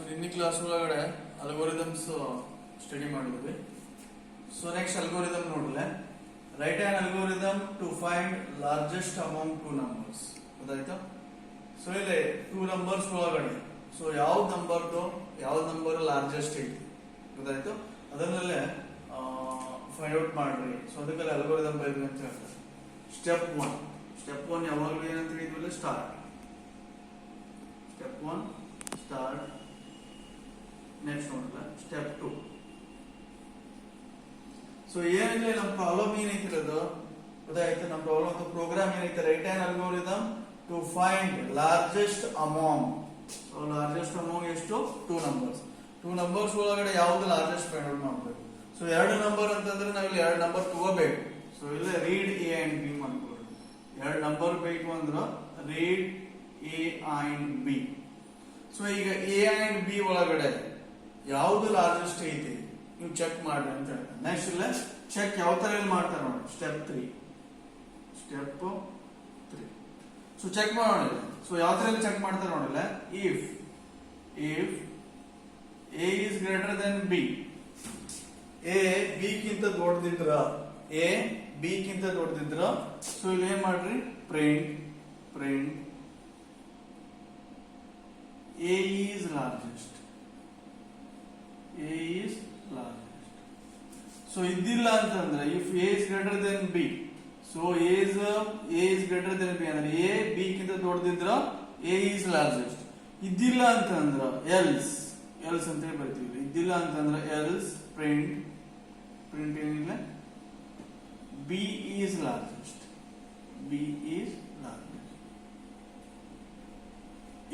ನಿನ್ನೆ ಕ್ಲಾಸ್ ಒಳಗಡೆ algorithms study ಮಾಡಿದ್ವಿ. ಸೊ ನೆಕ್ಸ್ಟ್ ಅಲ್ಗೋರಿದಮ್ ನೋಡ್ಲೆ, write an algorithm to find largest amount two numbers. ಗೊತ್ತಾಯ್ತಾ? ಸೊ ಇಲ್ಲಿ ಟೂ ನಂಬರ್ಸ್ ಒಳಗಡೆ ಸೊ ಯಾವ್ದು ನಂಬರ್ ಲಾರ್ಜೆಸ್ಟ್ ಐತಿ ಗೊತ್ತಾಯ್ತು, ಅದನ್ನಲ್ಲೇ ಫೈಂಡ್ ಔಟ್ ಮಾಡ್ರಿ. ಸೊ ಅದಕ್ಕೆಲ್ಲ ಅಲ್ಗೋರಿದಮ್ ಬೈದ್ವಿ ಅಂತ ಹೇಳ್ತಾರೆ. ಸ್ಟೆಪ್ ಒನ್ ಯಾವಾಗಲೂ ಏನಂತ ಹೇಳಿದ್ವಲ್ಲ, ಸ್ಟಾರ್ಟ್. Step 1 start. ನೆಕ್ಸ್ಟ್ ನೋಡಲ್ಲ ಸ್ಟೆಪ್ 2. ಸೊ ಏನಿಲ್ಲ, ನಮ್ಮ ಪ್ರಾಬ್ಲಮ್ ಏನೈತಿರೋದು ಗೊತ್ತಾಯ್ತು. ನಮ್ಮ ಪ್ರಾಬ್ಲಮ್ ಪ್ರೋಗ್ರಾಮ್ ಏನೈತೆ, write an algorithm to find largest amount. So largest amount ಎಷ್ಟು? ಟೂ ನಂಬರ್ಸ್ ಒಳಗಡೆ ಯಾವ್ದು ಲಾರ್ಜೆಸ್ಟ್ ಫೈಂಡ್ ಔಟ್ ಮಾಡ್ಬೇಕು. ಸೊ ಎರಡು ನಂಬರ್ ಅಂತಂದ್ರೆ ನಾವಿಲ್ಲಿ ಎರಡು ನಂಬರ್ ತಗೋಬೇಕು. ಸೊ ಇಲ್ಲ ರೀಡ್ ಎ ಅಂಡ್ ಬಿ ಮಾಡ್ಕೊಳ್ಳಿ. ಎರಡು ನಂಬರ್ ಬೇಕು ಅಂದ್ರೆ read A and B. So ಈಗ ಎ ಅಂಡ್ ಬಿ ಒಳಗಡೆ ಯಾವ್ದು ಲಾರ್ಜೆಸ್ಟ್ ಐತಿ ನೀವು ಚೆಕ್ ಮಾಡ್ರಿ ಅಂತ ಹೇಳ್ತಾರೆ. ನೆಕ್ಸ್ಟ್ ಇಲ್ಲ ಚೆಕ್ ಯಾವ ತರ ಮಾಡ್ತಾರೆ ನೋಡಿ, ಸ್ಟೆಪ್ 3. ಸೊ ಚೆಕ್ ಮಾಡೋಣ. ಸೊ ಯಾವ ತರ ಚೆಕ್ ಮಾಡ್ತಾರೆ ನೋಡಿಲ್ಲ, if A is greater than B, A B ಗಿಂತ ದೊಡ್ಡದಿದ್ರ, ಸೊ ಇಲ್ಲಿ ಏನ್ ಮಾಡ್ರಿ, print A is largest. So ಇದ್ದಿಲ್ಲ ಅಂತಂದ್ರೆ if A is greater than B, so A is greater than B ಅಂದ್ರೆ ಎ ಬಿ ಗಿಂತ ದೊಡ್ಡದಿದ್ರ ಎ ಈಸ್ ಲಾರ್ಜೆಸ್ಟ್. ಇದ್ದಿಲ್ಲ ಅಂತಂದ್ರ ಎಲ್ಸ್ ಅಂತ ಬರ್ತೀವಿ. ಇದ್ದಿಲ್ಲ ಅಂತಂದ್ರ ಎಲ್ಸ್ ಪ್ರಿಂಟ್ ಏನಿಲ್ಲ, B is largest.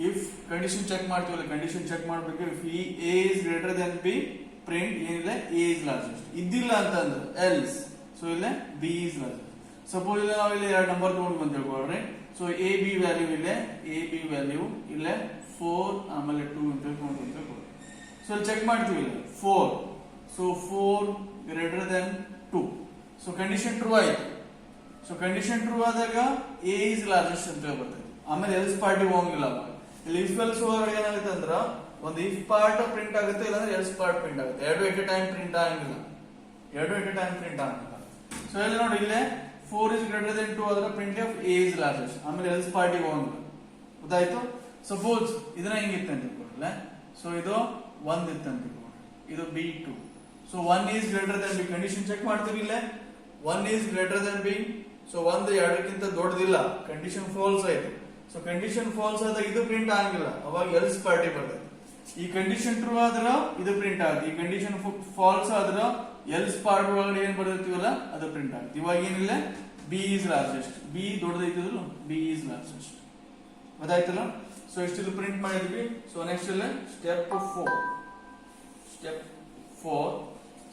If condition check ಮಾಡ್ತೀವಲ್ಲ, ಕಂಡೀಷನ್ ಚೆಕ್ ಮಾಡ್ಬೇಕು. If A is greater than B, print ಏನಿಲ್ಲ, ಎ ಇಸ್ ಲಾರ್ಜೆಸ್ಟ್. ಇದ್ದಿಲ್ಲ ಅಂತಂದ್ರೆ ಎಲ್ಸ್, ಸೊ ಇಲ್ಲ ಬಿ ಇಸ್ ಲಾರ್ಜೆಸ್ಟ್. ಸಪೋಸ್ ಇಲ್ಲ ನಾವು ಇಲ್ಲಿ ಎರಡು ನಂಬರ್ ತಗೊಂಡು ಬಂದ್ ತಿಳ್ಕೊಳ್ರಿ. ಸೊ ಎ ಬಿ ವ್ಯಾಲ್ಯೂ ಇಲ್ಲೇ 4 ಆಮೇಲೆ 2 ಅಂತ ತಿಳ್ಕೊಳ್ರಿ. ಸೊ ಇಲ್ಲಿ ಚೆಕ್ ಮಾಡ್ತೀವಿ ಇಲ್ಲ 4, so 4 greater than 2. So condition true ಆಯ್ತು. ಸೊ ಕಂಡೀಷನ್ ಟ್ರೂ ಆದಾಗ ಎ ಇಸ್ ಲಾರ್ಜೆಸ್ಟ್ ಅಂತ ಬರ್ತದೆ. ಆಮೇಲೆ ಎಲ್ಸ್ ಪಾರ್ಟಿ ಹೋಗಂಗಿಲ್ಲ. ಇಲ್ಲಿ ಇಫ್ ಎಲ್ಸ್ ಒಳಗಡೆ ಏನಾಗುತ್ತೆ ಅಂದ್ರ ಒಂದು ಇಫ್ ಪಾರ್ಟ್ ಪ್ರಿಂಟ್ ಆಗುತ್ತೆ, ಇಲ್ಲಾಂದ್ರೆ ಎಲ್ಸ್ ಪಾರ್ಟ್ ಪ್ರಿಂಟ್ ಆಗುತ್ತೆ. ಎರಡು ಎಟ್ ಎ ಟೈಮ್ ಪ್ರಿಂಟ್ ಆಗಂಗಿಲ್ಲ. ಸೊ ಇಲ್ಲಿ ನೋಡಿ, ಇಲ್ಲೇ 4 ಇಸ್ ಗ್ರೇಟರ್ ದೆನ್ 2 ಆದ್ರೆ print of A is largest. ಆಮೇಲೆ ಎಲ್ಸ್ ಪಾರ್ಟಿ ಹೋಗಂಗಿಲ್ಲ. ಗೊತ್ತಾಯ್ತು? ಸಪೋಸ್ ಇದನ್ನ ಹಿಂಗಿತ್ತು ಅಂತ ತಿಳ್ಕೊಳ್ಳಿ. ಸೊ ಇದು 1 ಇತ್ತು ಅಂತ ತಿಳ್ಕೊಳ್ಳಿ, ಇದು B2. So 1 is greater than B, condition check ಮಾಡ್ತೀವಿ. ಇಲ್ಲೇ 1 is greater than B, so 1 2ಕ್ಕಿಂತ ದೊಡ್ಡದಿಲ್ಲ, ಕಂಡೀಷನ್ ಫಾಲ್ಸ್ ಆಯ್ತು. ಸೊ ಕಂಡೀಷನ್ ಫಾಲ್ಸ್ ಆದಾಗ ಇದು ಪ್ರಿಂಟ್ ಆಗಂಗಿಲ್ಲ, ಅವಾಗ ಎಲ್ಸ್ ಪಾರ್ಟಿ ಬರ್ತದೆ. ಈ ಕಂಡೀಷನ್ ಟ್ರೂ ಆದ್ರ ಇದು ಪ್ರಿಂಟ್ ಆಗುತ್ತೆ. ಈ ಕಂಡೀಷನ್ ಫಾಲ್ಸ್ ಆದ್ರ ಎಲ್ಸ್ ಪಾರ್ಟ್ ಒಳಗಡೆ ಏನ್ ಬರ್ತಿವಲ್ಲ ಅದು ಪ್ರಿಂಟ್ ಆಗುತ್ತೆ. ಇವಾಗ ಏನಿಲ್ಲ, ಬಿ ಈಸ್ ಲಾರ್ಜೆಸ್ಟ್. ಬಿ ದೊಡ್ಡದೈತಿದ್ರು, ಬಿ ಈಸ್ ಲಾರ್ಜೆಸ್ಟ್. ಗೊತ್ತಾಯ್ತಲ್ಲ? ಸೊ ಇಷ್ಟು ಪ್ರಿಂಟ್ ಮಾಡಿದ್ವಿ. ಸೊ ನೆಕ್ಸ್ಟ್ ಇಲ್ಲ ಸ್ಟೆಪ್ 4.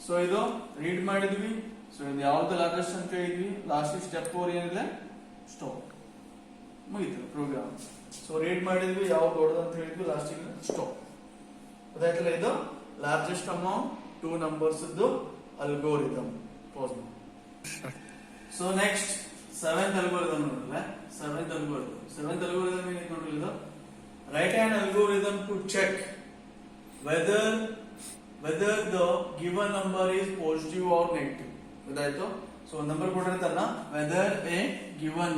ಸೊ ಇದು ರೀಡ್ ಮಾಡಿದ್ವಿ. ಸೊ ಇದು ಯಾವ್ದು ಲಾರ್ಜೆಸ್ಟ್ ಅಂತ ಹೇಳಿದ್ವಿ. ಲಾಸ್ಟ್ ಸ್ಟೆಪ್ 4 ಏನಿಲ್ಲ, ಸ್ಟಾಪ್. ಮುಗಿತು ಪ್ರೋಗ್ರಾಮ್. ಸೊ ರೀಡ್ ಮಾಡಿದ್ವಿ, ಯಾವ್ದು ದೊಡ್ಡದು ಅಂತ ಹೇಳಿದ್ವಿ, ಲಾಸ್ಟ್ ಸ್ಟಾಪ್. ಗೊತ್ತಾಯ್ತಲ್ಲ? ಇದು largest amount two numbers algorithm. So next seventh algorithm ನೋಡಿಲ್ಲ. ಸೆವೆಂತ್ ಅಲ್ಗೋರಿದಮ್ ಏನಿದೆ ನೋಡಿಲ್ಲ, write an algorithm to check whether the given number is positive or negative. ಗೊತ್ತಾಯ್ತು? ಸೊ ನಂಬರ್ ಕೊಟ್ಟಿರ್ತಾನ, whether a given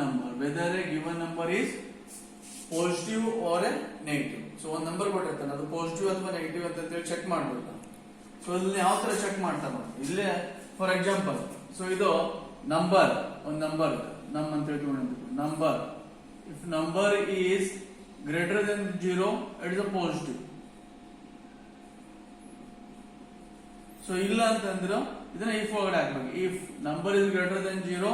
number is positive or a negative. So ಒಂದು number ಕೊಟ್ಟಿರ್ತಾನೆ, ಅದು positive ಅಥವಾ negative ಅಂತ ಚೆಕ್ ಮಾಡ್ಬೇಕು. ಸೊ ಇಲ್ಲಿ ಯಾವ ತರ ಚೆಕ್ ಮಾಡ್ತಾನ ನೋಡಿ. ಇಲ್ಲೇ ಫಾರ್ ಎಕ್ಸಾಂಪಲ್, ಸೊ ಇದು ನಂಬರ್, ಒಂದು ನಂಬರ್ ನಮ್ ಅಂತ ಹೇಳ್ತೀವಿ. Number if number is greater then 0, it is a positive. So ಇಲ್ಲ ಅಂತಂದ್ರ ಇದನ್ನ ಇಫ್ ಒಳಗಡೆ ಹಾಕ್ಬೇಕು. If number is greater then 0,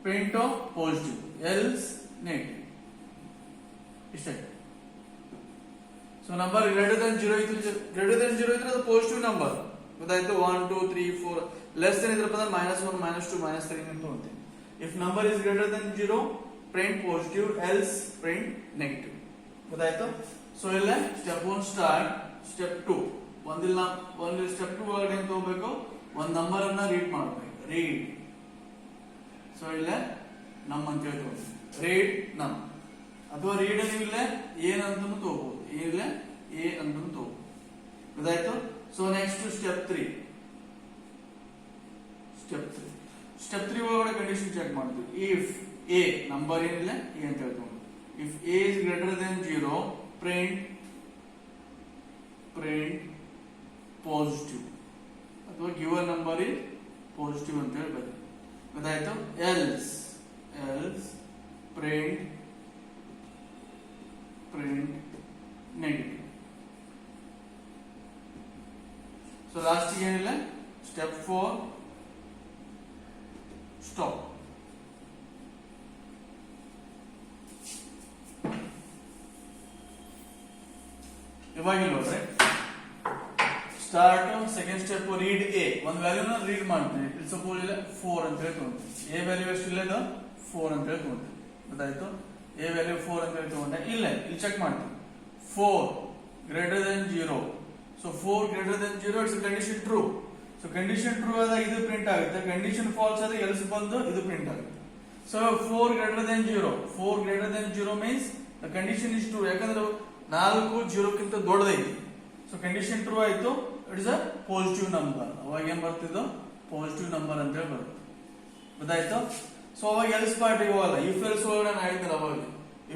print positive, else negative. ಇಷ್ಟೇ. ಸೊ ನಂಬರ್ ಗ್ರೇಟರ್ ದೆನ್ 0 ಇದ್ರೆ ಅದು ಪಾಸಿಟಿವ್ ನಂಬರ್. ಗೊತ್ತಾಯ್ತು? 1 2 3 4. ಲೆಸ್ ದೆನ್ ಇದ್ರಪ್ಪ ಅಂದ್ರೆ -1 -2 -3 ಅಂತ ಅಂತೀವಿ. If number is greater then 0, print positive, else print negative. ಗೊತ್ತಾಯ್ತು? ಸೊ ಇಲ್ಲ ಸ್ಟೆಪ್ 1 ಸ್ಟಾರ್ಟ್. ಸ್ಟೆಪ್ 2 ಒಂದು ಸ್ಟೆಪ್ 2 ಒಳಗಡೆ ಏನ್ ತಗೋಬೇಕು, ಒಂದ್ ನಂಬರ್ ಅನ್ನ ರೀಡ್ ಮಾಡ್ಬೇಕು. ರೀಡ್. ಸೊ ಇಲ್ಲ ನಮ್ ಅಂತ ಹೇಳ್ತೀವಿ, ರೀಡ್ ನಮ್. ಅಥವಾ ರೀಡ್ ನೀವು ಇಲ್ಲೇ ಏನಂತೂ ತಗೋಬಹುದು, ಏನಿಲ್ಲ ಎ ಅಂತ ತಗೋಬಹುದು. ಗೊತ್ತಾಯ್ತು. ಸೊ ನೆಕ್ಸ್ಟ್ ಸ್ಟೆಪ್ 3 ಸ್ಟೆಪ್ 3 ಒಳಗಡೆ ಕಂಡೀಷನ್ ಚೆಕ್ ಮಾಡ್ತೀವಿ. ಇಫ್ ಎ ನಂಬರ್ ಏನಿಲ್ಲ ಎ ಅಂತ ಹೇಳ್ಕೊಂಡು, if A is greater then 0 print positive ಅಥವಾ ಗಿವನ್ ನಂಬರ್ ಇಸ್ ಪಾಸಿಟಿವ್ ಅಂತ ಹೇಳಿ ಬರೀ. ಗೊತ್ತಾಯ್ತು. Else print negative. So last ಏನಿಲ್ಲ ಸ್ಟೆಪ್ 4 ಸ್ಟಾಪ್. ಇವಾಗ ನೋಡ್ರಿ start second step read A ಒಂದು ವ್ಯಾಲ್ಯೂನ ರೀಡ್ ಮಾಡ್ತೀನಿ. ಇಟ್ಸ್ ಸಪೋಸ್ ಇಲ್ಲ 4 ಅಂತ ಹೇಳಿ ತಗೊಂತೀನಿ. ಎ ವ್ಯಾಲ್ಯೂ ಎಷ್ಟು ಇಲ್ಲ 4 ಅಂತ ಹೇಳಿ ತಗೊಂತೀನಿ. ಗೊತ್ತಾಯ್ತು. ಎ ವ್ಯಾಲ್ಯೂ 4 ಅಂತ ಹೇಳಿ ತಗೊಂಡೆ. ಇಲ್ಲಿ ಚೆಕ್ ಮಾಡ್ತೀನಿ 4 greater than 0. So 4 greater than 0 it's condition true. So condition true ಆದಾಗ ಇದು ಪ್ರಿಂಟ್ ಆಗುತ್ತೆ, ಕಂಡೀಷನ್ ಫಾಲ್ಸ್ ಆದಾಗ ಎಲ್ಸ್ ಬಂದು ಇದು ಪ್ರಿಂಟ್ ಆಗುತ್ತೆ. So 4 greater than 0 means the condition is true. ಯಾಕಂದ್ರೆ 4 0ಕ್ಕಿಂತ ದೊಡ್ಡದೈತಿ. ಸೊ ಕಂಡೀಷನ್ ಟ್ರೂ ಆಯ್ತು, it is a positive number. ಅವಾಗ ಏನ್ ಬರ್ತಿದ್ದು ಪಾಸಿಟಿವ್ ನಂಬರ್ ಅಂತ ಹೇಳಿ ಬರುತ್ತೆ. ಗೊತ್ತಾಯ್ತು. ಸೊ ಅವಾಗ ಎಲ್ಸ್ ಪಾರ್ಟ್ ಹೋಗಲ್ಲ. ಇಫ್ ಎಲ್ಸ್ ಒಳಗಡೆ ನಾನು ಹೇಳಿದ್ರೆ ಅವಾಗ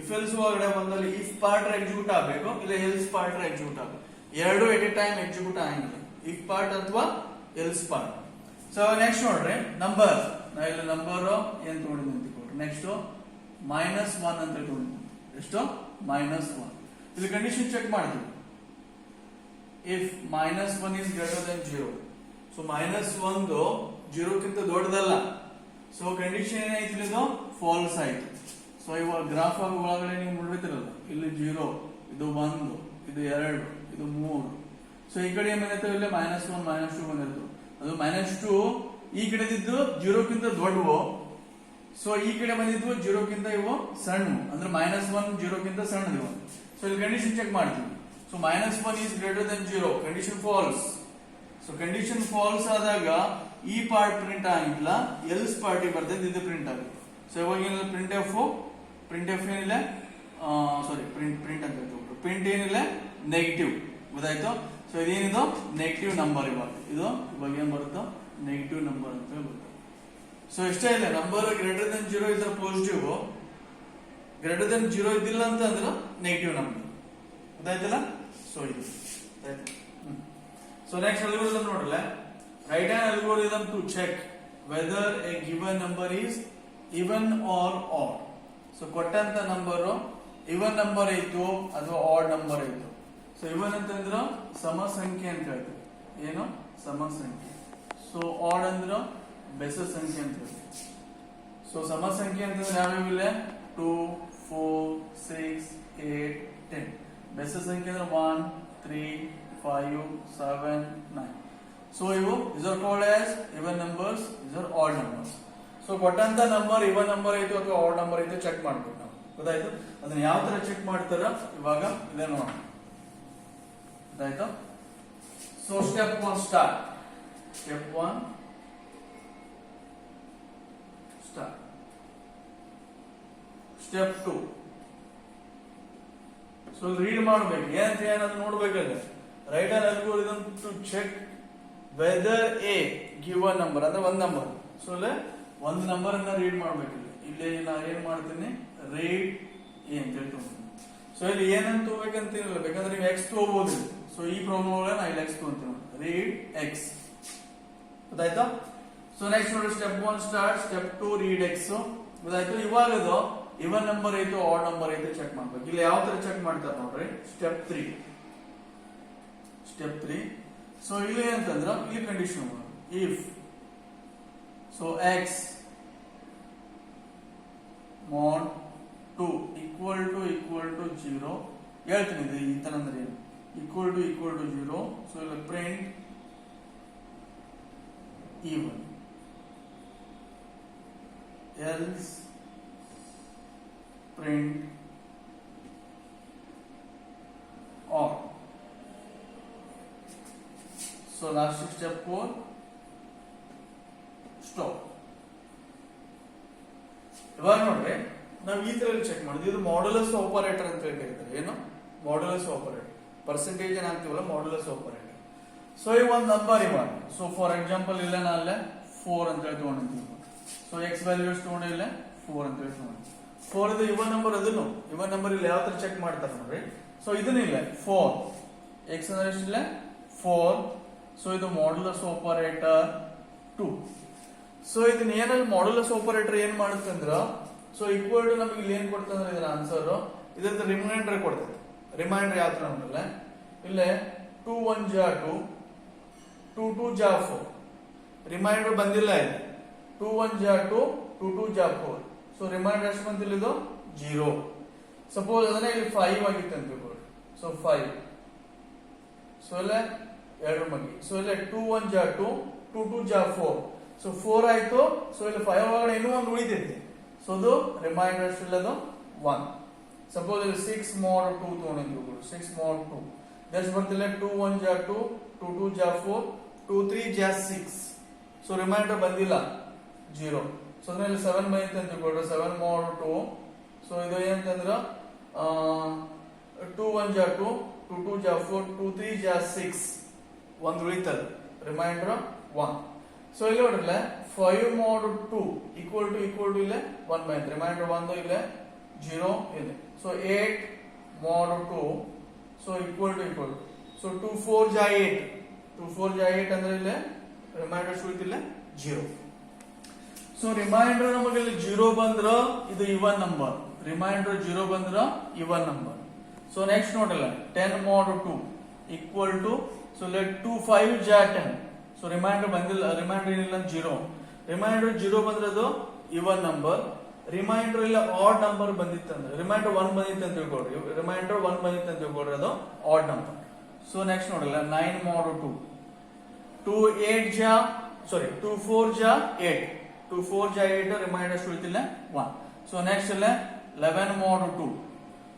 ಇಫ್ ಎಲ್ಸ್ ಒಳಗಡೆ ಬಂದಲ್ಲಿ ಇಫ್ ಪಾರ್ಟ್ ಎಕ್ಸಿಕ್ಯೂಟ್ ಆಗಬೇಕು, ಇಲ್ಲ ಎಲ್ಸ್ ಪಾರ್ಟ್ ಎಕ್ಸಿಕ್ಯೂಟ್ ಆಗಬೇಕು. ಎರಡು ಎಟ್ ಎ ಟೈಮ್ ಎಕ್ಸಿಕ್ಯೂಟ್ ಆಗಿಲ್ಲ, ಇಫ್ ಪಾರ್ಟ್ ಅಥವಾ ಎಲ್ಸ್ ಪಾರ್ಟ್. ಸೊ ನೆಕ್ಸ್ಟ್ ನೋಡ್ರಿ ನಂಬರ್, ನಾ ಇಲ್ಲಿ ನಂಬರ್ ಏನ್ ತಗೊಂಡಿದ್ದೀನಿ ಅಂತ ಕೊಡ್ರಿ. ನೆಕ್ಸ್ಟ್ -1 ಅಂತ ತಗೊಂಡಿದ್ದೀನಿ. ಎಷ್ಟು -1. ಇಲ್ಲಿ ಕಂಡೀಷನ್ ಚೆಕ್ ಮಾಡ್ತೀವಿ. If -1 is greater than 0. So -1 0ಕ್ಕಿಂತ ದೊಡ್ಡದಲ್ಲ. ಸೊ ಕಂಡೀಷನ್ ಏನಾಯ್ತು ಇದು ಫಾಲ್ಸ್ ಆಯ್ತು. ಸೊ ಇವಾಗ ಗ್ರಾಫ್ ಒಳಗಡೆ ನೀವು ನೋಡ್ಬೇಕಿರಲ್ಲ, ಇಲ್ಲಿ 0, ಇದು 1, ಇದು 2, ಇದು 3. ಸೊ ಈ ಕಡೆ ಏನ್ ಬಂದಿತ್ತು, ಇಲ್ಲಿ -1 -2 ಬಂದಿತ್ತು. ಅದು -2 ಈ ಕಡೆದಿದ್ದು 0ಕ್ಕಿಂತ ದೊಡ್ಡವು. ಸೊ ಈ ಕಡೆ ಬಂದಿದ್ವು 0ಕ್ಕಿಂತ ಇವು ಸಣ್ಣ, ಅಂದ್ರೆ -1 0ಕ್ಕಿಂತ ಸಣ್ಣದಿವು. ಸೊ ಇಲ್ಲಿ ಕಂಡೀಷನ್ ಚೆಕ್ ಮಾಡ್ತೀವಿ. So -1 is greater than 0, condition falls. So condition false ಆದಾಗ ಈ ಪಾರ್ಟ್ ಪ್ರಿಂಟ್ ಆಗಿಲ್ಲ, ಎಲ್ಸ್ ಪಾರ್ಟಿ ಬರ್ತದೆ, ಇದು ಪ್ರಿಂಟ್ ಆಗುತ್ತೆ. ಸೊ ಇವಾಗ ಏನಿಲ್ಲ ಪ್ರಿಂಟ್ ಎಫ್ ಏನಿಲ್ಲ, ಸಾರಿ ಪ್ರಿಂಟ್ ಅಂತ ಹೇಳ್ತೀವಿ. ಪ್ರಿಂಟ್ ಏನಿಲ್ಲ ನೆಗೆಟಿವ್. ಗೊತ್ತಾಯ್ತು. ಸೊ ಇದೇನಿದು ನೆಗೆಟಿವ್ ನಂಬರ್. ಇವಾಗ ಏನ್ ಬರುತ್ತೋ ನೆಗೆಟಿವ್ ನಂಬರ್ ಅಂತ ಬರುತ್ತೆ. ಸೊ ಇಷ್ಟೇ ಇಲ್ಲ, ನಂಬರ್ ಗ್ರೇಟರ್ ದೆನ್ 0 ಇದ್ರೆ ಪಾಸಿಟಿವ್, ಗ್ರೇಟರ್ ದೆನ್ 0 ಇದ್ದಿಲ್ಲ ಅಂತ ಅಂದ್ರೆ ನೆಗೆಟಿವ್ ನಂಬರ್. ಗೊತ್ತಾಯ್ತಲ್ಲ. ಸೊ ಇದು ಸೊ ನೆಕ್ಸ್ಟ್ ಅಲ್ಗೋರಿದಮ್ ನೋಡ್ರಲ್ಲ, write hand algorithm to check whether a given number is even or odd. So ಕೊಟ್ಟಂತ ನಂಬರ್ ಇವನ್ ನಂಬರ್ ಐತು ಅಥವಾ ಆಡ್ ನಂಬರ್ ಐತು. ಸೊ ಇವನ್ ಅಂತಂದ್ರ ಸಮ ಸಂಖ್ಯೆ ಅಂತ ಹೇಳ್ತೀವಿ. ಏನು ಸಮ ಸಂಖ್ಯೆ. ಸೊ ಆಡ್ ಅಂದ್ರ ಬೆಸ ಸಂಖ್ಯೆ ಅಂತ ಹೇಳ್ತೀವಿ. ಸೊ ಸಮ ಸಂಖ್ಯೆ ಅಂತಂದ್ರೆ ಯಾವ್ಯಾವ ಇಲ್ಲ 2, 4, 6, 8, 10. ಬೆಸ ಸಂಖ್ಯೆ ಅಂದ್ರೆ 1, 3, 5, 7, 9. ಸೊ ಇವು these are called as even numbers, these are odd numbers. So ಕೊಟ್ಟಂತ ನಂಬರ್ ಇವನ್ ನಂಬರ್ ಐತು ಅಥವಾ ಆಡ್ ನಂಬರ್ ಐತು ಚೆಕ್ ಮಾಡ್ಬೇಕು ನಾವು. ಗೊತ್ತಾಯ್ತು. ಅದನ್ನ ಯಾವ ತರ ಚೆಕ್ ಮಾಡ್ತಾರ ಇವಾಗ ಇದೇ ನೋಡೋಣ. ಗೊತ್ತಾಯ್ತು. So step 1 start. Step 1 start. Step 2 so read ಮಾಡ್ಬೇಕು, ಏನಂತ ಏನಾದ್ರು ನೋಡ್ಬೇಕಲ್ಲ. Write hand algorithm to check whether a given number ಅಂದ್ರೆ ಒಂದ್ ನಂಬರ್. ಸೊ ಇಲ್ಲಿ ಒಂದು ನಂಬರ್ ಅನ್ನ ರೀಡ್ ಮಾಡ್ಬೇಕಿಲ್ಲ. ಇಲ್ಲಿ ನಾ ಏನ್ ಮಾಡ್ತೀನಿ, ರೀಡ್ ಎ ಅಂತ ಹೇಳ್ತೀನಿ. ಸೊ ಇಲ್ಲಿ ಏನಂತ ತಗೋಬೇಕಂತೀನಿಲ್ಲ, ಬೇಕಂದ್ರೆ ನೀವು ಎಕ್ಸ್ ತಗೋಬಹುದು. ಸೊ ಈ ಪ್ರಾಬ್ಲಮ್ ಒಳಗೆ ನಾ ಇಲ್ಲಿ ಎಕ್ಸ್ ತಗೊಂತೀನಿ, ರೀಡ್ ಎಕ್ಸ್. ಗೊತ್ತಾಯ್ತಾ. ಸೊ ನೆಕ್ಸ್ಟ್ ನೋಡಿ step 1 start. Step 2 read X. ಗೊತ್ತಾಯ್ತು. ಇವಾಗದು ಇವನ್ ನಂಬರ್ ಐತು ಆಡ್ ನಂಬರ್ ಐತು ಚೆಕ್ ಮಾಡ್ಬೇಕು. ಇಲ್ಲಿ ಯಾವ ತರ ಚೆಕ್ ಮಾಡ್ತಾರೆ ನೋಡ್ರಿ. ಸ್ಟೆಪ್ 3. ಸೊ ಇಲ್ಲಿ ಏನಂತಂದ್ರ ಇಲ್ಲಿ condition if so X mod 2 equal to 0 ಹೇಳ್ತೀನಿ. ಈ ತರ ಅಂದ್ರೆ ಏನು, equal to 0. ಸೊ ಇಲ್ಲಿ print even, else print odd. So last step 4 stop. ಇವಾಗ ನೋಡ್ರಿ ನಾವು ಈ ತರ ಚೆಕ್ ಮಾಡಿದ್ವಿ. ಇದು ಮಾಡ್ಯುಲಸ್ ಆಪರೇಟರ್ ಅಂತ ಹೇಳಿ ಕರೀತಾರೆ. ಏನು ಮಾಡ್ಯುಲಸ್ ಆಪರೇಟರ್. ಪರ್ಸೆಂಟೇಜ್ ಏನ್ ಹಾಕ್ತಿವಲ್ಲ ಮಾಡ್ಯುಲಸ್ ಆಪರೇಟರ್. ಸೊ ಈ ಒಂದು ನಂಬರ್ ಇವಾಗ ಸೊ ಫಾರ್ ಎಕ್ಸಾಂಪಲ್ ಇಲ್ಲ ನಾ ಅಲ್ಲೇ 4 ಅಂತ ಹೇಳಿ ತಗೊಂಡಿದ್ದೀನಿ. ಸೊ ಎಕ್ಸ್ ವ್ಯಾಲ್ಯೂ ಎಷ್ಟು ತಗೊಂಡು ಇಲ್ಲ 4 ಅಂತ ಹೇಳಿ ತಗೊಂಡು 4 ಇದು ಇವನ್ ನಂಬರ್ ಅದನ್ನು ಇವನ್ ನಂಬರ್ ಇಲ್ಲಿ ಯಾವ ತರ ಚೆಕ್ ಮಾಡ್ತಾರೆ ನೋಡ್ರಿ. ಸೊ ಇದನ್ನ ಇಲ್ಲ 4 ಎಕ್ಸ್ ಅಂದ್ರೆ ಎಷ್ಟಿಲ್ಲ 4. ಸೊ ಇದು ಮಾಡ್ಯುಲಸ್ ಆಪರೇಟರ್ 2. ಸೊ ಇದನ್ನ ಏನಲ್ಲಿ ಮಾಡ್ಯುಲಸ್ ಆಪರೇಟರ್ ಏನ್ ಮಾಡುತ್ತೆ ಅಂದ್ರ ಸೊ ಈಕ್ವಲ್ ಟು ನಮಗೆ ಇಲ್ಲಿ ಏನ್ ಕೊಡ್ತಂದ್ರೆ ಇದರ ಆನ್ಸರ್ ಇದ್ರ ರಿಮೈಂಡರ್ ಕೊಡ್ತದೆ. ರಿಮೈಂಡರ್ ಯಾವ ತರ ಉಂಟಲ್ಲ ಇಲ್ಲೇ 2 1 ಜಾ 2 2 2 ಜಾ 4 ರಿಮೈಂಡರ್ ಬಂದಿಲ್ಲ ಇಲ್ಲಿ 2 1 ಜಾ 2 2 2 ಜಾ 4. ಸೊ ರಿಮೈಂಡರ್ ಎಷ್ಟು ಬಂದಿಲ್ಲ ಇದು 0. ಸಪೋಸ್ ಅದನ್ನ ಇಲ್ಲಿ 5 ಆಗಿತ್ತು ಅಂತ ತಿಳ್ಕೊಳ್ಳಿ. ಸೊ 5 ಸೊ ಇಲ್ಲ 2 ಮಗಿ ಸೊ ಇಲ್ಲ 2 1 ಜಾ 2 2 2 ಜಾ 4. ಸೊ 4 ಆಯ್ತು. ಸೊ ಇಲ್ಲಿ 5 ಒಳಗಡೆ ಇನ್ನೂ ಒಂದು ಉಳಿತೈತಿ. ಸೊ ಅದು ರಿಮೈಂಡರ್ ಎಷ್ಟಿಲ್ಲದು 1. ಸಪೋಸ್ ಇಲ್ಲಿ 6 mod 2 ತಗೊಂಡಿದ್ದು 6 mod 2 ಎಷ್ಟು ಬರ್ತಿಲ್ಲ 2 1 ಜಾ 2 2 2 ಜಾ 4 2 3 ಜಾ 6. ಸೊ ರಿಮೈಂಡರ್ ಬಂದಿಲ್ಲ 0. ಸೊ ಅದ್ರಲ್ಲಿ 7 ಬಂದಿತ್ತು ಅಂತ ತಿಳ್ಕೊಳ್ರಿ 7 mod 2. ಸೊ ಇದು ಏನಂತಂದ್ರ 2 1 ಜಾ 2 2 2 ಜಾ 4 2 3 ಜಾ 6 ಒಂದು ಉಳಿತದ ರಿಮೈಂಡರ್ 1. ಸೊ ಇಲ್ಲಿ ನೋಡ್ರಲ್ಲ 5 mod 2 equal to ಇಲ್ಲ 1 ಬಂತು ರಿಮೈಂಡರ್ 1 ಇಲ್ಲ 0 ಇದೆ. So 8 mod 2 so equal to so 2 4 ಜಾ 8 2 4 ಜಾ 8 ಅಂದ್ರೆ ಇಲ್ಲಿ ರಿಮೈಂಡರ್ ಉಳಿತಿಲ್ಲ 0. ಸೊ ರಿಮೈಂಡರ್ ನಮಗೆ ಇಲ್ಲಿ 0 ಬಂದ್ರ ಇದು ಇವನ್ ನಂಬರ್. ರಿಮೈಂಡರ್ 0 ಬಂದ್ರ ಇವನ್ ನಂಬರ್. ಸೊ ನೆಕ್ಸ್ಟ್ ನೋಡಲ್ಲ 10 mod 2 equal to so let 2 5 ಜಾ 10. ಸೊ ರಿಮೈಂಡರ್ ಬಂದಿಲ್ಲ ರಿಮೈಂಡರ್ ಏನಿಲ್ಲ 0. ರಿಮೈಂಡರ್ 0 ಬಂದ್ರೆ ಅದು ಇವನ್ ನಂಬರ್. ರಿಮೈಂಡರ್ ಇಲ್ಲ ಆಡ್ ನಂಬರ್ ಬಂದಿತ್ತಂದ್ರೆ ರಿಮೈಂಡರ್ 1 ಬಂದಿತ್ತು ಅಂತ ತಿಳ್ಕೊಳ್ರಿ. ರಿಮೈಂಡರ್ 1 ಬಂದಿತ್ತು ಅಂತ ತಿಳ್ಕೊಳ್ರಿ ಅದು ಆಡ್ ನಂಬರ್. ಸೊ ನೆಕ್ಸ್ಟ್ ನೋಡಲ್ಲ 9 mod 2 2 8 ಜಾ ಸಾರಿ 2 4 ಜಾ 8 2 4 ಜಾ 8 ರಿಮೈಂಡರ್ ಉಳಿತಿಲ್ಲ 1. ಸೊ ನೆಕ್ಸ್ಟ್ ಇಲ್ಲ 11 mod 2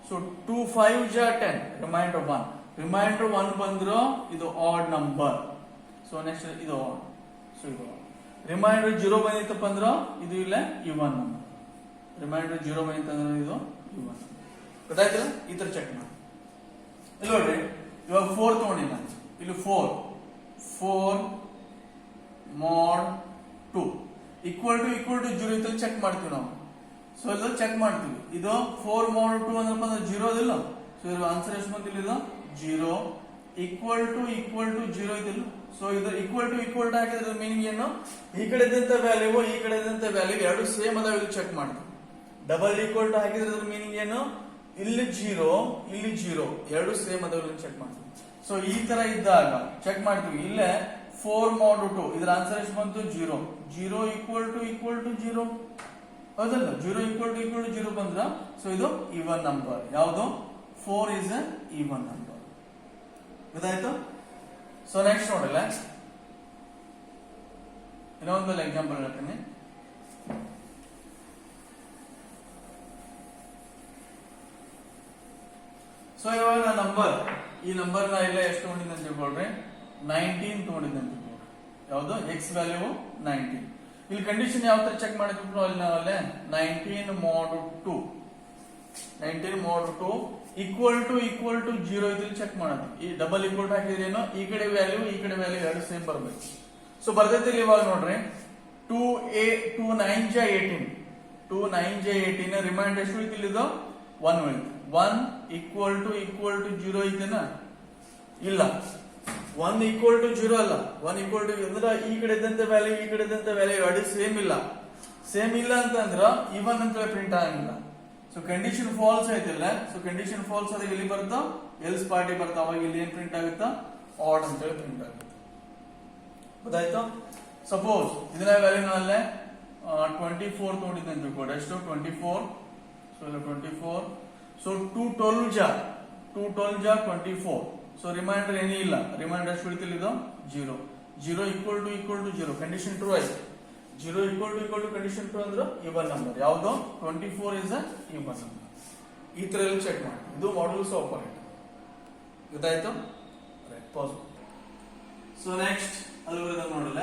ಸೊ 2 5 ಜಾ 10 ರಿಮೈಂಡರ್ 1. ರಿಮೈಂಡರ್ 1 ಬಂದ್ರು ಇದು ಆಡ್ ನಂಬರ್. ಸೊ ನೆಕ್ಸ್ಟ್ ಇದು ಆಡ್. ಸೊ ಇದು ರಿಮೈಂಡರ್ 0 ಬಂದಿತ್ತಪ್ಪ ಅಂದ್ರ ಇದು ಇಲ್ಲ ಇವನ್ ನಂಬರ್. ರಿಮೈಂಡರ್ 0 ಬಂದಿತ್ತಂದ್ರೆ ಇದು ಇವನ್. ಗೊತ್ತಾಯ್ತಲ್ಲ ಈ ತರ ಚೆಕ್ ಮಾಡಿ. ಇಲ್ಲಿ ನೋಡ್ರಿ ಇವಾಗ 4 ತಗೊಂಡಿಲ್ಲ ಇಲ್ಲಿ 4 mod 2 equal to 0 ಇದ್ದಲ್ಲಿ ಚೆಕ್ ಮಾಡ್ತೀವಿ ನಾವು. ಸೊ ಇದು ಚೆಕ್ ಮಾಡ್ತೀವಿ. ಇದು 4 mod 2 ಅಂದ್ರಪ್ಪ ಅಂದ್ರೆ 0 ಅದಿಲ್ಲ. ಸೊ ಇದ್ರ ಆನ್ಸರ್ ಎಷ್ಟು ಬಂದಿಲ್ಲ ಇದು 0. equal to 0 ಇದಿಲ್ಲ. ಸೊ ಇದು equal to ಹಾಕಿದ್ರೆ ಮೀನಿಂಗ್ ಏನು ಈ ಕಡೆ ಇದ್ದಂತ ವ್ಯಾಲ್ಯೂ ಈ ಕಡೆ ಇದ್ದಂತ ವ್ಯಾಲ್ಯೂ ಎರಡು ಸೇಮ್ ಅದಾವ ಇಲ್ಲಿ ಚೆಕ್ ಮಾಡ್ತೀವಿ. ಡಬಲ್ ಈಕ್ವಲ್ ಟು ಹಾಕಿದ್ರೆ ಅದ್ರ ಮೀನಿಂಗ್ ಏನು ಇಲ್ಲಿ 0 ಇಲ್ಲಿ 0 ಎರಡು ಸೇಮ್ ಅದಾವ ಇಲ್ಲಿ ಚೆಕ್ ಮಾಡ್ತೀವಿ. ಸೊ ಈ ತರ ಇದ್ದಾಗ ಚೆಕ್ ಮಾಡ್ತೀವಿ. ಇಲ್ಲೇ 4 mod 2 ಇದ್ರ ಆನ್ಸರ್ ಎಷ್ಟು ಬಂತು 0. 0 equal to 0 ಹೌದಲ್ಲ 0 equal to 0 ಬಂದ್ರ ಸೊ ಇದು ಇವನ್ ನಂಬರ್. ಯಾವುದು 4 is an even number. ಗೊತ್ತಾಯ್ತು. ಸೊ ನೆಕ್ಸ್ಟ್ ನೋಡಲ್ಲ ಇನ್ನೊಂದು ಎಕ್ಸಾಂಪಲ್ ಹೇಳ್ತೀನಿ. ಸೊ ಇವಾಗ ನಂಬರ್ ಈ ನಂಬರ್ ನ ಇಲ್ಲ ಎಷ್ಟು ತಗೊಂಡಿದ್ದೆ ಅಂತ ತಿಳ್ಕೊಳ್ರಿ 19 ತಗೊಂಡಿದ್ದೆ ಅಂತ ತಿಳ್ಕೊಳ್ರಿ. ಯಾವುದು ಎಕ್ಸ್ ವ್ಯಾಲ್ಯೂ 19. ಇಲ್ಲಿ ಕಂಡೀಷನ್ ಯಾವ ತರ ಚೆಕ್ ಮಾಡಿದ್ರು ಅಲ್ಲಿ ನಾವಲ್ಲೇ 19 mod 2 equal to 0 ಇದ್ರಲ್ಲಿ ಚೆಕ್ ಮಾಡೋದು. ಈ ಡಬಲ್ ಈಕ್ವಲ್ ಟು ಹಾಕಿದ್ರೆ ಏನೋ ಈ ಕಡೆ ವ್ಯಾಲ್ಯೂ ಎರಡು ಸೇಮ್ ಬರ್ಬೇಕು. ಸೊ ಬರ್ತೈತಿ ಇವಾಗ ನೋಡ್ರಿ 2 9 ಜಾ 18 ರಿಮೈಂಡರ್ ಎಷ್ಟು ಉಳಿತಿಲ್ಲ ಇದು 1 ಉಳಿತು. 1 equal to 0 ಐತೆನಾ ಇಲ್ಲ 1 equal to 0 ಅಲ್ಲ 1 equal to ಅಂದ್ರೆ ಈ ಕಡೆ ಇದ್ದಂತ ವ್ಯಾಲ್ಯೂ ಎರಡು ಸೇಮ್ ಇಲ್ಲ ಅಂತಂದ್ರ ಇವನ್ ಅಂತ ಪ್ರಿಂಟ್ ಆಗಂಗಿಲ್ಲ. ಸೊ ಕಂಡೀಷನ್ ಫಾಲ್ಸ್ ಐತಿಲ್ಲ. ಸೊ ಕಂಡೀಷನ್ ಫಾಲ್ಸ್ ಅದ ಇಲ್ಲಿ ಬರ್ತಾ ಎಲ್ಸ್ ಪಾರ್ಟಿ ಬರ್ತಾ ಅವಾಗ ಇಲ್ಲಿ ಏನ್ ಪ್ರಿಂಟ್ ಆಗುತ್ತಾ ಆಡ್ ಅಂತ ಹೇಳಿ ಪ್ರಿಂಟ್ ಆಗುತ್ತೆ. ಗೊತ್ತಾಯ್ತು. ಸಪೋಸ್ ಇದನ್ನ ವ್ಯಾಲ್ಯೂ ಅಲ್ಲೇ 24 ತಗೊಂಡಿದ್ದೆ ಅಂತ ತಿಳ್ಕೊಡಿ. ಎಷ್ಟು 24. ಸೊ ಇಲ್ಲ 24. ಸೊ 2 12 ಜಾ 24. ಸೊ ರಿಮೈಂಡರ್ ಏನೇ ಇಲ್ಲ ರಿಮೈಂಡರ್ ಎಷ್ಟು ಉಳಿತಿಲ್ಲ ಇದು 0. 0 equal to 0 ಕಂಡೀಷನ್ ಟ್ರೂ ಆಯ್ತು. 0 equal to ಕಂಡೀಷನ್ ಟ್ರೂ ಅಂದ್ರೆ ಇವನ್ ನಂಬರ್. ಯಾವುದು 24 is a ಇವನ್ ನಂಬರ್. ಈ ತರ ಎಲ್ಲ ಚೆಕ್ ಮಾಡಿ. ಇದು ಮಾಡ್ಯುಲಸ್ ಆಪರೇಟರ್. ಗೊತ್ತಾಯ್ತು. Right pass. So next algorithm ನೋಡಲ್ಲ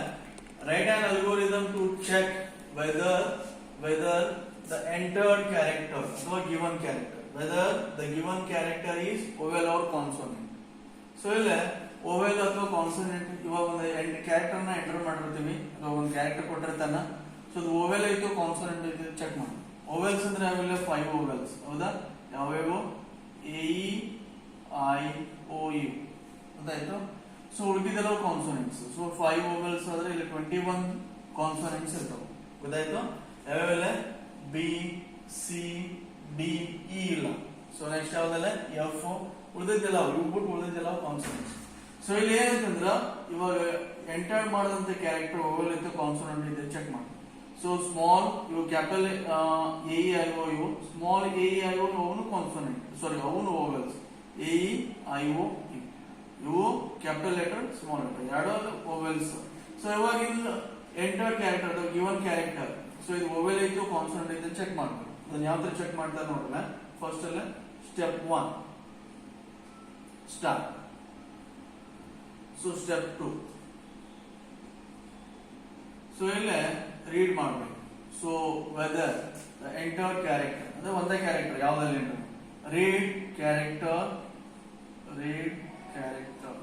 right an algorithm to check whether the entered character so given character whether the given character is vowel or consonant. So ಇಲ್ಲ vowel ಅಥವಾ consonant. ಇವಾಗ ಒಂದು character ನ enter ಮಾಡಿರ್ತೀವಿ ಅಥವಾ ಒಂದು ಕ್ಯಾರೆಕ್ಟರ್ ಕೊಟ್ಟಿರ್ತಾನ. ಸೊ ಅದು ಓವೆಲ್ ಐತೋ ಕಾನ್ಸೋನೆಂಟ್ ಐತೆ ಚೆಕ್ ಮಾಡಿ. ಓವೆಲ್ಸ್ ಅಂದ್ರೆ ಅವೆಲ್ಲ 5 ಓವೆಲ್ಸ್ ಹೌದಾ, ಯಾವ್ಯಾವ A E I O U ಗೊತ್ತಾಯ್ತು. ಸೊ ಉಳಿದಿದ್ದೆಲ್ಲ ಕಾನ್ಸೋನೆಂಟ್ಸ್. ಸೊ 5 ಓವೆಲ್ಸ್ ಆದ್ರೆ ಇಲ್ಲಿ 21 ಕಾನ್ಸೋನೆಂಟ್ಸ್ ಇರ್ತಾವೆ ಗೊತ್ತಾಯ್ತು. ಯಾವ್ಯಾವೆಲ್ಲ ಬಿ ಸಿ ಡಿ ಇ ಇಲ್ಲ. ಸೊ ನೆಕ್ಸ್ಟ್ ಯಾವ್ದಲ್ಲ ಎಫ್, ಉಳಿದಿದ್ದೆಲ್ಲ ಇವು ಬಿಟ್ಟು ಉಳಿದಿದ್ದೆಲ್ಲ ಕಾನ್ಸೋನೆಂಟ್ಸ್. ಸೊ ಇಲ್ಲಿ ಏನಂತಂದ್ರ ಇವಾಗ ಎಂಟರ್ ಮಾಡಿದಂತ ಕ್ಯಾರೆಕ್ಟರ್ ಓವೆಲ್ ಇತ್ತು ಕಾನ್ಸೋನೆಂಟ್ ಇದೆ ಚೆಕ್ ಮಾಡಿ. ಸೊ ಸ್ಮಾಲ್ ಇವು capital A E I O U, small A E I O ಅವನು ಕಾನ್ಸೋನೆಂಟ್, ಸಾರಿ ಅವನು vowels A E I O U, ಇವು ಕ್ಯಾಪಿಟಲ್ ಲೆಟರ್ ಸ್ಮಾಲ್ ಲೆಟರ್ ಎರಡು ಓವೆಲ್ಸ್. ಸೊ ಇವಾಗ ಇಲ್ಲಿ enter character given character, so ಇದು vowel ಐತು consonant ಐತೆ check ಮಾಡ್ಬೇಕು. ಅದನ್ನ ಯಾವ ತರ ಚೆಕ್ ಮಾಡ್ತಾರೆ ನೋಡಲ್ಲ. ಫಸ್ಟ್ ಅಲ್ಲ step 1 start. So step 2, so ಇಲ್ಲೇ ರೀಡ್ ಮಾಡ್ಬೇಕು. ಸೊ ವೆದರ್ ಎಂಟರ್ ಕ್ಯಾರೆಕ್ಟರ್ ಅಂದ್ರೆ ಒಂದೇ ಕ್ಯಾರೆಕ್ಟರ್ ಯಾವ್ದಲ್ಲಿ enter, read character, read character.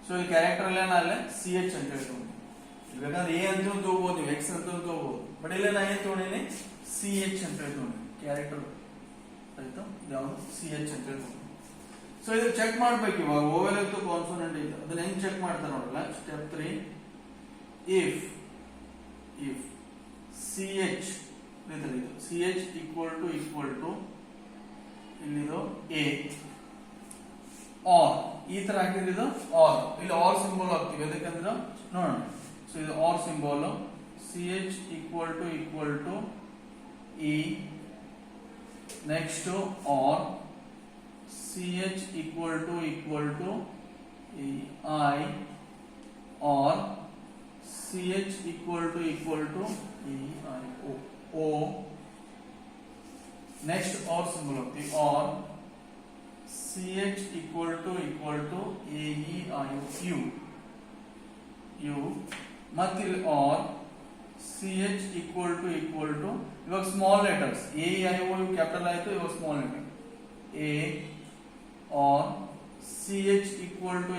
So ಇಲ್ಲಿ ಕ್ಯಾರೆಕ್ಟರ್ ಅಲ್ಲೇ ನಾ ಅಲ್ಲೇ ಸಿ ಎಚ್ ಅಂತ ಹೇಳ್ತೀನಿ. ಬೇಕಾದ್ರೆ ಎ ಅಂತ ತಗೋಬಹುದು, ನೀವು ಎಕ್ಸ್ ಅಂತ ತಗೋಬಹುದು, ಬಟ್ ಇಲ್ಲ ನಾ ಏನ್ ತಗೊಂಡಿನಿ ಸಿ ಎಚ್ ಅಂತ ಹೇಳ್ತೀನಿ ಕ್ಯಾರೆಕ್ಟರ್ ಆಯ್ತು. ಯಾವ್ದು ಸಿ ಎಚ್ ಅಂತ ಹೇಳ್ತೀನಿ. ಸೊ ಇದು ಚೆಕ್ ಮಾಡ್ಬೇಕು. ಇವಾಗ ಓವೆಲ್ ಇತ್ತು ಕಾನ್ಸೋನೆಂಟ್ ಇತ್ತು, ಅದನ್ನ ಹೆಂಗ್ ಚೆಕ್ ಮಾಡ್ತಾರೆ ನೋಡಲ್ಲ. Step 3, if C H C H equal to ಇಲ್ಲಿದು ಎ ಆರ್, ಈ ತರ ಹಾಕಿದ್ದು ಆರ್, ಇಲ್ಲಿ ಆರ್ ಸಿಂಬಲ್ ಹಾಕ್ತಿವಿ ಅದಕ್ಕಂದ್ರೆ ನೋಡೋಣ. ಸೊ ಇದು R symbol, C H equal to E, next or, C H equal to E I, or C H equal to E I O, next or symbol ಹಾಕ್ತಿವಿ, or C H equal to A E I U U, ಮತ್ತಿಲ್ಲಿ or C H equal to ಇವಾಗ small letters A E I O U capital ಆಯ್ತು, ಇವಾಗ small letter A or C H equal to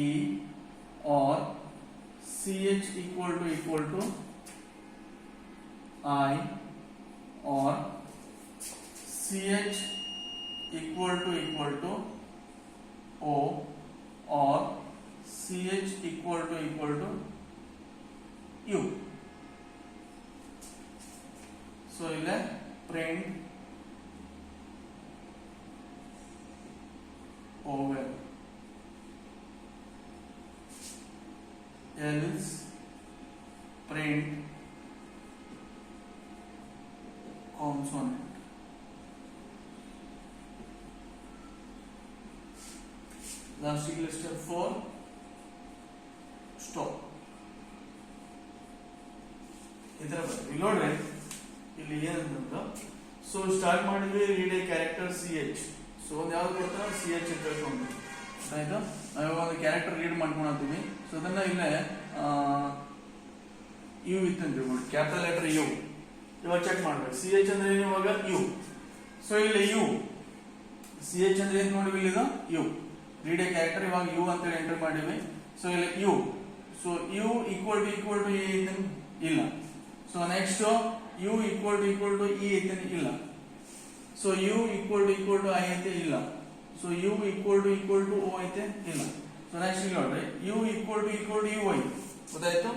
E or C H equal to I or C H equal to O or C H equal to U. So ಇಲ್ಲೇ print vowel else print consonant. Lastly step 4 stop. ಇದರ ಬಗ್ಗೆ ನೋಡ್ರಿ ಇಲ್ಲಿ ಏನಂತ. So start ಮಾಡಿದ್ವಿ read a character C H. So ಒಂದು ಯಾವ್ದು ಕೊಡ್ತಾರೆ ಸಿ ಎಚ್ ಅಂತ ಹೇಳ್ಕೊಂಡು ಆಯ್ತಾ. ನಾವು ಒಂದು ಕ್ಯಾರೆಕ್ಟರ್ ರೀಡ್ ಮಾಡ್ಕೊಳತ್ತೀವಿ. ಸೊ ಅದನ್ನ ಇಲ್ಲೇ ಯು ಇತ್ತು ಅಂತ ಹೇಳ್ಬೋದು, ಕ್ಯಾಪಿಟಲ್ ಲೆಟರ್ ಯು. ಇವಾಗ ಚೆಕ್ ಮಾಡ್ಬೇಕು ಸಿ ಎಚ್ ಅಂದ್ರೆ ಏನು ಇವಾಗ ಯು. ಸೊ ಇಲ್ಲಿ ಯು ಸಿ ಎಚ್ ಅಂದ್ರೆ ಏನ್ ನೋಡಿವಿ ಇಲ್ಲಿ ಯು, ರೀಡ್ ಎ ಕ್ಯಾರೆಕ್ಟರ್. ಇವಾಗ ಯು ಅಂತ ಹೇಳಿ ಎಂಟರ್ ಮಾಡಿವಿ. ಸೊ ಇಲ್ಲಿ U, so U equal to A ಐತೆ ಇಲ್ಲ. So next U equal to E ಐತೆ ಇಲ್ಲ. So U equal to I ಐತೆ ಇಲ್ಲ. So U equal to O ಐತೆ ಇಲ್ಲ. ಸೊ ನೆಕ್ಸ್ಟ್ ಇಲ್ಲಿ ನೋಡ್ರಿ U equal to U I ಗೊತ್ತಾಯ್ತು.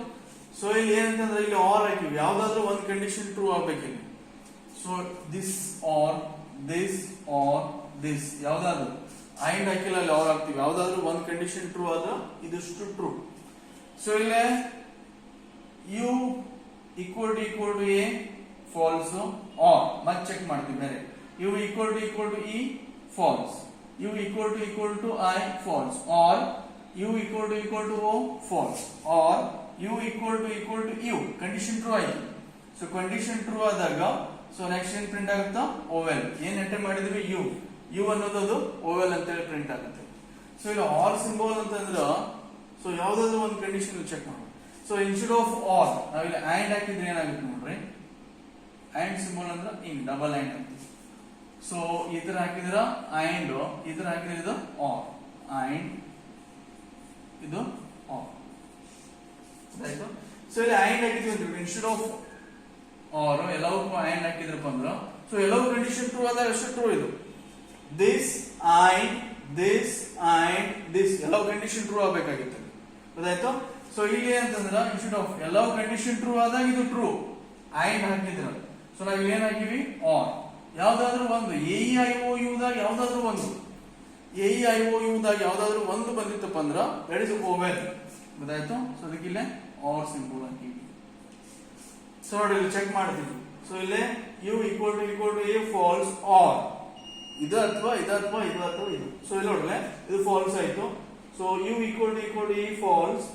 ಸೊ ಇಲ್ಲಿ ಏನಂತಂದ್ರೆ ಇಲ್ಲಿ ಆರ್ ಹಾಕಿವಿ, ಯಾವ್ದಾದ್ರು ಒಂದು ಕಂಡೀಷನ್ ಟ್ರೂ ಆಗ್ಬೇಕು ಇಲ್ಲಿ. ಸೊ ದಿಸ್ ಆರ್ ದಿಸ್ ಯಾವ್ದಾದ್ರು ಐಂಡ್ ಹಾಕಿಲ್ಲ ಅಲ್ಲಿ ಆರ್ ಹಾಕ್ತಿವಿ, ಯಾವ್ದಾದ್ರು ಒಂದು ಕಂಡೀಷನ್ ಟ್ರೂ ಆದ್ರೆ ಇದಿಷ್ಟು ಟ್ರೂ. ಸೊ ಇಲ್ಲೇ U equal to A false, or ಮತ್ತೆ ಚೆಕ್ ಮಾಡ್ತೀವಿ ಬೇರೆ. U equal to E false, U equal to I false, or U equal to O false, or U equal to U. Condition true ಆಯ್ತು. So condition true ಆದಾಗ so next ಏನ್ print ಆಗುತ್ತಾ vowel. ಏನ್ enter ಮಾಡಿದ್ವಿ U ಅನ್ನೋದು vowel ಅಂತ ಹೇಳಿ print ಆಗುತ್ತೆ. ಸೊ ಇಲ್ಲಿ ಆರ್ ಸಿಂಬಲ್ ಅಂತಂದ್ರ ಸೊ ಯಾವ್ದಾದ್ರು ಒಂದು ಕಂಡೀಷನ್ ಚೆಕ್ ಮಾಡಿ. ಸೊ ಇನ್ಸ್ಟೆಡ್ ಆಫ್ ಆರ್ ನಾವಿಲ್ಲಿ ಆಂಡ್ ಹಾಕಿದ್ರೆ ಏನಾಗುತ್ತೆ ನೋಡ್ರಿ, ಆಂಡ್ ಸಿಂಬಲ್ ಅಂದ್ರೆ ಹಿಂಗ್ ಡಬಲ್ ಆಂಡ್ ಅಂತ. ಸೊ ಈ ತರ ಹಾಕಿದ್ರ ಅಂಡ್, ಈ ತರ ಹಾಕಿದ್ರೆ ಇದು ಆರ್, ಅಂಡ್ ಇದು ಆರ್ ಆಯ್ತು. ಸೊ ಇಲ್ಲಿ ಅಂಡ್ ಹಾಕಿದ್ವಿ ಅಂತ ಇನ್ಸ್ಟೆಡ್ ಆಫ್ ಆರ್ ಎಲ್ಲವಕ್ಕೂ ಅಂಡ್ ಹಾಕಿದ್ರಪ್ಪ ಅಂದ್ರ, ಸೊ ಎಲ್ಲವೂ ಕಂಡೀಷನ್ ಟ್ರೂ ಆದಾಗ ಅಷ್ಟೇ ಟ್ರೂ ಇದು. This and this and this ಎಲ್ಲವೂ ಕಂಡೀಷನ್ ಟ್ರೂ ಆಗಬೇಕಾಗಿತ್ತು, ಗೊತ್ತಾಯ್ತು. ಸೊ ಇಲ್ಲಿ ಅಂತಂದ್ರ ಇನ್ಸ್ಟೆಡ್ ಆಫ್ ಎಲ್ಲವೂ ಕಂಡೀಷನ್ ಟ್ರೂ ಆದಾಗ ಇದು ಟ್ರೂ ಅಂಡ್ ಹಾಕಿದ್ರ, ಸೊ ನಾವ್ ಏನ್ ಹಾಕಿವಿ ಆರ್, ಯಾವ್ದಾದ್ರು ಒಂದು AEIOU ದಾಗ ಯಾವ್ದಾದ್ರು ಒಂದು AEIOU ದಾಗ ಯಾವ್ದಾದ್ರು ಒಂದು ಬಂದಿತ್ತಪ್ಪ ಅಂದ್ರ ದಟ್ ಇಸ್ ಓವೆಲ್, ಗೊತ್ತಾಯ್ತು. ಸೊ ಅದಕ್ಕೆ ಇಲ್ಲೇ ಆರ್ ಸಿಂಬಲ್ ಹಾಕಿವಿ. ಸೊ ನೋಡಿ ಇಲ್ಲಿ ಚೆಕ್ ಮಾಡ್ತೀವಿ. ಸೊ ಇಲ್ಲಿ U equal to A false or, ಇದು ಅಥವಾ ಇದು ಅಥವಾ ಇದು ಅಥವಾ ಇದು. ಸೊ ಇಲ್ಲಿ ನೋಡ್ರೆ ಇದು ಫಾಲ್ಸ್ ಆಯ್ತು. So U equal to A false,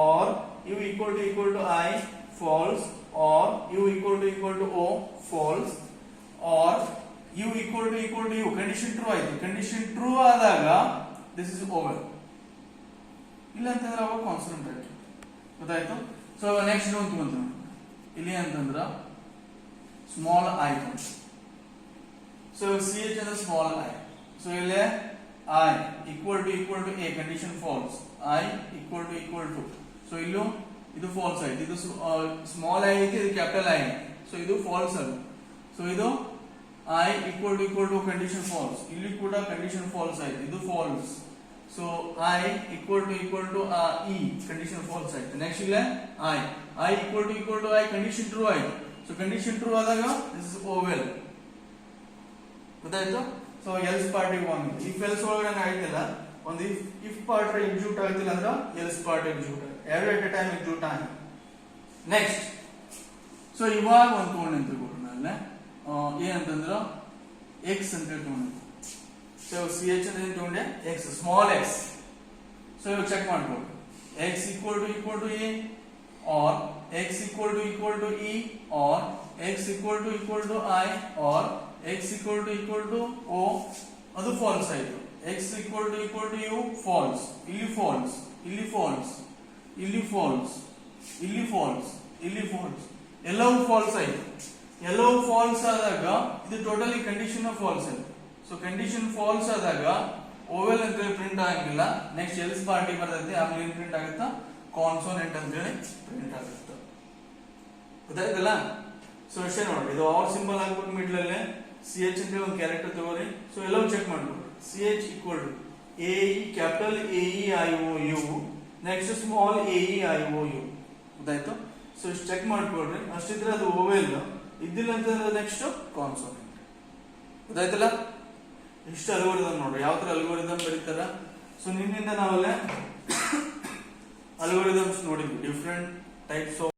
or U equal to I false, or U equal to O false, or U equal to U condition true ಆಯ್ತು. ಕಂಡೀಷನ್ ಟ್ರೂ ಆದಾಗ ದಿಸ್ ಇಸ್ ಓವರ್, ಇಲ್ಲ ಅಂತಂದ್ರೆ ಅವಾಗ constant ಆಯ್ತು, ಗೊತ್ತಾಯ್ತು. So next ಒಂದು ಬಂತು ಇಲ್ಲಿ ಅಂತಂದ್ರ ಸ್ಮಾಲ್ ಐ ಬಂತು. ಸೊ ಸಿ ಎಚ್ ಅಂದ್ರೆ ಸ್ಮಾಲ್ ಐ. ಸೊ ಇಲ್ಲಿ I equal to A condition false, I equal to so ಇಲ್ಲೂ ಇದು ಫಾಲ್ಸ್ ಆಯ್ತು. ಇದು ಸ್ಮಾಲ್ ಐ ಐತಿ, ಇದು ಕ್ಯಾಪಿಟಲ್ ಐ. ಸೊ ಇದು ಫಾಲ್ಸ್ ಅದು. ಸೊ ಇದು I equal to condition false, ಇಲ್ಲಿ ಕೂಡ ಕಂಡೀಷನ್ ಫಾಲ್ಸ್ ಆಯ್ತು, ಇದು false. So I equal to E condition false ಆಯ್ತು. ನೆಕ್ಸ್ಟ್ ಇಲ್ಲ I equal to I condition true ಆಯ್ತು. ಸೊ ಕಂಡೀಷನ್ ಟ್ರೂ ಆದಾಗ ದಿಸ್ ಇಸ್ ಓವೆಲ್, ಗೊತ್ತಾಯ್ತು. ಸೊ ಎಲ್ಸ್ ಪಾರ್ಟಿಗೆ ಒಂದು ಇಫ್ ಎಲ್ಸ್ ಒಳಗಡೆ ಆಯ್ತಿಲ್ಲ, ಒಂದು ಇಫ್ ಪಾರ್ಟ್ ಎಕ್ಸಿಕ್ಯೂಟ್ ಆಗ್ತಿಲ್ಲ ಅಂದ್ರೆ else part execute every at a time execute ಆಗಿ. ನೆಕ್ಸ್ಟ್ ಸೊ ಇವಾಗ ಒಂದು ತಗೊಂಡು ತಿಳ್ಕೊಡ್ರಿ ಮೇಲೆ ಏನಂತಂದ್ರ ಎಕ್ಸ್ ಅಂತ ತಗೊಂಡು. ಸೊ ಸಿ ಎಚ್ ಅಂತ ತಗೊಂಡೆ ಎಕ್ಸ್, ಸ್ಮಾಲ್ ಎಕ್ಸ್. ಸೊ ಇವಾಗ ಚೆಕ್ ಮಾಡ್ಬೋದು, X equal to A or X equal to E or X equal to I or X equal to O, ಅದು ಫಾಲ್ಸ್ ಆಯ್ತು. X equal to U false, ಇಲ್ಲಿ false, ಇಲ್ಲಿ false, ಇಲ್ಲಿ false, ಇಲ್ಲಿ false, ಇಲ್ಲಿ false, ಎಲ್ಲವೂ false ಆಯ್ತು. ಎಲ್ಲವೂ ಫಾಲ್ಸ್ ಆದಾಗ ಇದು ಟೋಟಲಿ ಕಂಡೀಷನ್ ಫಾಲ್ಸ್ ಆಯ್ತು. ಸೊ ಕಂಡೀಷನ್ ಫಾಲ್ಸ್ ಆದಾಗ ಓವೆಲ್ ಅಂತ ಹೇಳಿ ಪ್ರಿಂಟ್ ಆಗಂಗಿಲ್ಲ. ನೆಕ್ಸ್ಟ್ ಎಲ್ಸ್ ಪಾರ್ಟಿ ಬರ್ತೈತಿ, ಆಮೇಲೆ ಏನ್ ಪ್ರಿಂಟ್ ಆಗುತ್ತಾ ಕಾನ್ಸೋನೆಂಟ್ ಅಂತ ಹೇಳಿ ಪ್ರಿಂಟ್ ಆಗುತ್ತೆ, ಗೊತ್ತಾಯ್ತಲ್ಲ. ಸೊ ಅಷ್ಟೇ ನೋಡಿ, ಇದು ಆರ್ ಸಿಂಬಲ್ ಹಾಕ್ಬೇಕು ಮಿಡ್ಲ್ ಅಲ್ಲೇ ಸಿ ಎಚ್ ಅಂತ ಹೇಳಿ ಒಂದು ಕ್ಯಾರೆಕ್ಟರ್ ತಗೋರಿ. ಸೊ ಎಲ್ಲವೂ ಚೆಕ್ ಮಾಡ್ಬೋದು. C H equal to A capital AEIOU, next small AEIOU, ಗೊತ್ತಾಯ್ತು. ಸೊ ಇಷ್ಟು ಚೆಕ್ ಮಾಡ್ಕೊಡ್ರಿ. ಅಷ್ಟಿದ್ರೆ ಅದು ಓವೆಲ್, ಇದ್ದಿಲ್ಲ ಅಂತಂದ್ರೆ ನೆಕ್ಸ್ಟ್ ಕಾನ್ಸೋನೆಂಟ್, ಗೊತ್ತಾಯ್ತಲ್ಲ. ಇಷ್ಟು ಅಲ್ಗೋರಿದಮ್ ನೋಡ್ರಿ, ಯಾವ ತರ ಅಲ್ಗೋರಿದಮ್ ಬರೀತಾರ. ಸೊ ನಿನ್ನಿಂದ ನಾವೆಲ್ಲ ಅಲ್ಗೋರಿದಮ್ಸ್ ನೋಡಿದ್ವಿ, ಡಿಫ್ರೆಂಟ್ ಟೈಪ್ಸ್ ಆಫ್